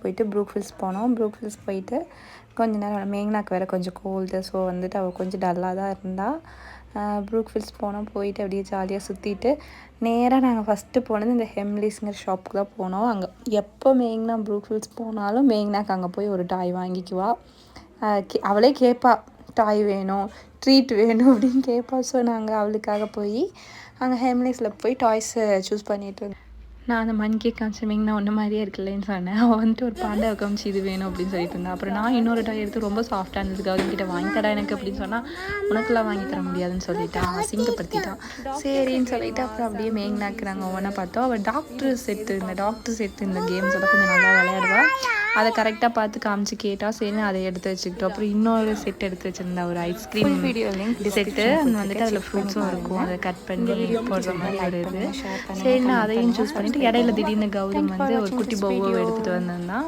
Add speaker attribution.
Speaker 1: போயிட்டு Brook hills போனோம். Brook hills போயிட்டு கொஞ்ச நேரம் மேக்னாக்கு வேறு கொஞ்சம் கோல்டு, ஸோ வந்துட்டு அவள் கொஞ்சம் டல்லாக தான் இருந்தாள். ப்ரூக் ஹில்ஸ் போனோம். போயிட்டு அப்படியே ஜாலியாக சுற்றிட்டு நேராக நாங்கள் ஃபஸ்ட்டு போனது இந்த ஹெம்லிஸ்ங்கிற ஷாப்புக்கு தான் போனோம். அங்கே எப்போ மேக்னா ப்ரூக் ஹில்ஸ் போனாலும் மேக்னாக்கு அங்கே போய் ஒரு டாய் வாங்கிக்குவா. அவளே கேட்பா, டாய் வேணும், ட்ரீட் வேணும் அப்படின்னு கேட்பா. ஸோ நாங்கள் அவளுக்காக போய் அங்கே ஹெம்லிஸில் போய் டாய்ஸை சூஸ் பண்ணிட்டு இருந்தோம். நான் அந்த மணிக்கே காமிச்சமேங்கண்ணா ஒன்று மாதிரியே இருக்குல்லன்னு சொன்னேன். அவள் வந்துட்டு ஒரு பாண்டாவை காமிச்சு இது வேணும் அப்படின்னு சொல்லிட்டு இருந்தான். அப்புறம் நான் இன்னொரு டாய் எடுத்து ரொம்ப சாஃப்டாக இருந்தது, கௌதம் வாங்கி தடா எனக்கு அப்படின்னு சொன்னால் உனக்கெல்லாம் வாங்கி தர முடியாதுன்னு சொல்லிட்டான், அசிங்கப்படுத்திட்டான். சரின்னு சொல்லிட்டு அப்புறம் அப்படியே மேக்னாக்கு நாங்கள் ஒவ்வொன்றா பார்த்தோம். அவள் டாக்டர் செட்டு இந்த கேம்ஸோட கொஞ்சம் நல்லா விளையாடுவா. அதை கரெக்டாக பார்த்து காமிச்சு கேட்டால் சரி அதை எடுத்து வச்சுக்கிட்டோம். அப்புறம் இன்னொரு செட் எடுத்து வச்சுருந்தா, ஒரு ஐஸ்கிரீம் வீடியோ லிங்க் செட்டு. அங்கே வந்துட்டு அதில் ஃப்ரூட்ஸும் இருக்கும், அதை கட் பண்ணி போடுற மாதிரி ஒரு இது. சரி நான் அதையும் சூஸ் பண்ணிவிட்டு இடையில திடீர்னு கௌதம் வந்து ஒரு குட்டி பவுவை எடுத்துகிட்டு வந்திருந்தான்.